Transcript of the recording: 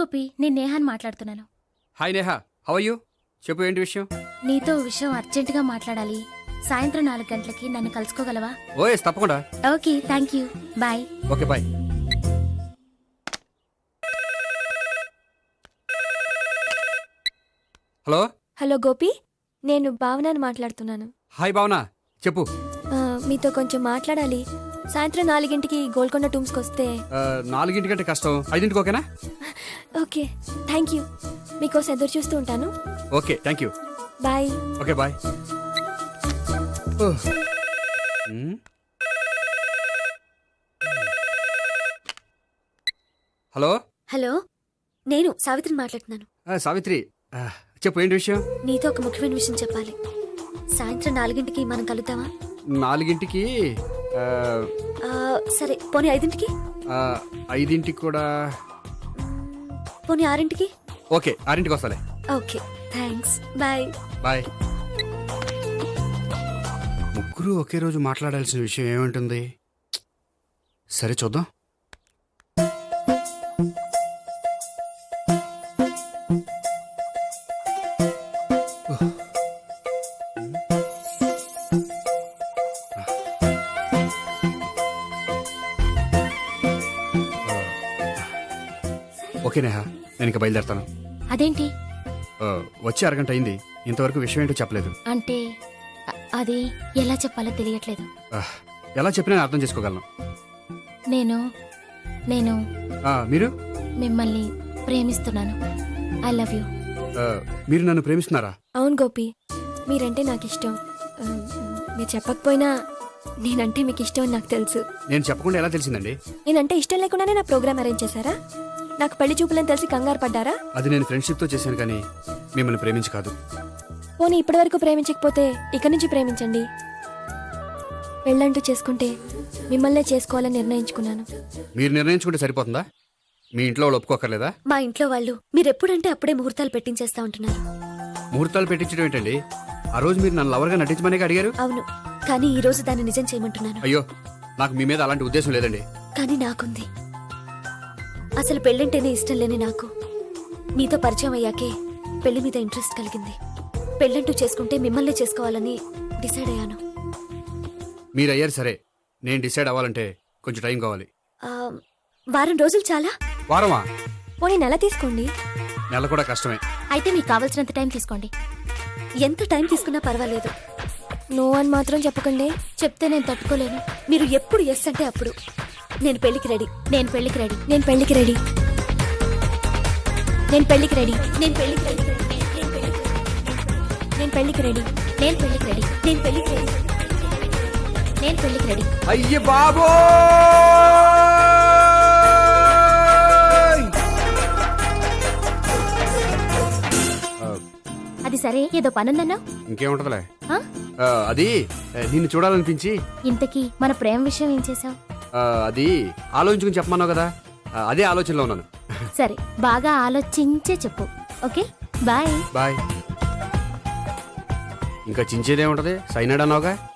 గోపి, నేను నేహాన్ మాట్లాడుతున్నాను. Hi Neha, how are you? చెప్పు, ఏంటి విషయం? నీతో విషయం అర్జెంటుగా మాట్లాడాలి. సాయంత్రం 4 గంటలకి నన్ను కలుసుకోగలవా? ఓఎస్, తప్పకుండా. Okay, thank you. Bye. Okay, bye. Hello. Hello Gopi, నేను భావనని మాట్లాడుతున్నాను. హాయ్ భావన, చెప్పు. మీతో కొంచెం మాట్లాడాలి. సాయంత్రం 4 గోల్కొండ టూమ్స్కి వస్తే. 4 కష్టం, 5 ఓకేనా? Okay, thank you. మీకోసం ఎదురు చూస్తూ ఉంటాను. Okay, thank you. Bye. Okay, bye. Hello. Hello, నేను సావిత్రిని మాట్లాడుతున్నాను. సావిత్రి, చెప్పు, ఏంటి విషయం? నీతో ఒక ముఖ్యమైన విషయం చెప్పాలి. సాయంత్రం 4 మనం కలుద్దామా? 4 సరే, పోనీ 5. 5 కూడా. పోనీ 6. ఓకే, 6 వస్తాలే. Okay, thanks. బాయ్. బాయ్. ముగ్గురు ఒకే రోజు మాట్లాడాల్సిన విషయం ఏముంటుంది? సరే, చూద్దాం. ఓకే నేహా, నేను ఇంకా బయలుదేరుతాను. అదేంటి? వచ్చి అరగంట అయింది, ఇంతవరకు విషయం ఏంటో చెప్పలేదు. అంటే అది ఎలా చెప్పాలో తెలియట్లేదు. ఎలా చెప్పినా నేను అర్థం చేసుకోగలను. నేను నేను మీరు? మిమ్మల్ని ప్రేమిస్తున్నాను. I love you. మీరు నన్ను ప్రేమిస్తున్నారా? అవును గోపి, మీరంటే నాకు ఇష్టం. మీరు చెప్పకపోయినా నేనంటే మీకు ఇష్టం అని నాకు తెలుసు. నేను చెప్పకుండా ఎలా తెలిసిందండి? నేనంటే ఇష్టం లేకుండానే నా ప్రోగ్రామ్ అరేంజ్ చేశారా? నాకు పెళ్లి చూపులని తెలిసి కంగారు పడ్డారా? అది నేను ఫ్రెండ్షిప్తో చేశాను, కానీ మిమ్మల్ని ప్రేమించి కాదు. పోనీ ఇప్పటి వరకు ప్రేమించకపోతే ఇక నుంచి ప్రేమించండి. పెళ్ళంటూ చేసుకుంటే మిమ్మల్నే చేసుకోవాలని నిర్ణయించుకున్నాను. మీరు నిర్ణయించుకుంటే సరిపోతుందా? మీ ఇంట్లో వాళ్ళు ఒప్పుకోకర్లేదా? మా ఇంట్లో వాళ్ళు మీరెప్పుడంటే అప్పుడే ముహూర్తాలు పెట్టించేస్తా ఉంటున్నారు. ముహూర్తాలు పెట్టించడం ఏంటండి? ఆ రోజు మీరు నన్ను లవర్గా నటించమనే అడిగారు. అవును, కానీ ఈ రోజు దాన్ని నిజం చేయమంటున్నాను. అయ్యో, నాకు మీ మీద అలాంటి ఉద్దేశం లేదండి. కానీ నాకుంది. అసలు పెళ్ళంటేనే ఇష్టం లేని నాకు మీతో పరిచయం అయ్యాకే పెళ్లి మీద ఇంట్రెస్ట్ కలిగింది. పెళ్ళంటూ చేసుకుంటే మిమ్మల్ని చేసుకోవాలని డిసైడ్ అయ్యాను. మీరు అయ్యారు సరే, నేను డిసైడ్ అవ్వాలంటే కొంచెం టైం కావాలి. వారం రోజులు చాలా? వారమా? పోనీ నెల తీసుకోండి. నెల కూడా కష్టమే. అయితే మీకు కావాల్సినంత టైం తీసుకోండి. ఎంత టైం తీసుకున్నా పర్వాలేదు. నో అని మాత్రం చెప్పకండి. చెప్తే నేను తట్టుకోలేను. మీరు ఎప్పుడు ఎస్ అంటే అప్పుడు. నేను పెళ్లికి రెడీ. నేను పెళ్లికి రెడీ. నేను పెళ్లికి రెడీ. నేను పెళ్లికి రెడీ. నేను పెళ్లికి రెడీ. నేను పెళ్లికి రెడీ. నేను పెళ్లికి రెడీ. నేను పెళ్లికి రెడీ. నేను పెళ్లికి రెడీ. అయ్యే బాబో! అది సరే, ఏదో పనుందన్నా? ఇంకేముంటదిలే. అది నిన్ను చూడాలనిపించి. ఇంతకీ మన ప్రేమ విషయం ఏం చేసావు? అది ఆలోచించుకుని చెప్పమన్నావు కదా, అదే ఆలోచనలో ఉన్నాను. సరే, బాగా ఆలోచించే చెప్పు. Okay, bye. బాయ్. ఇంకా చించేదేముంటది, సైనాడ్ అన్నావుగా.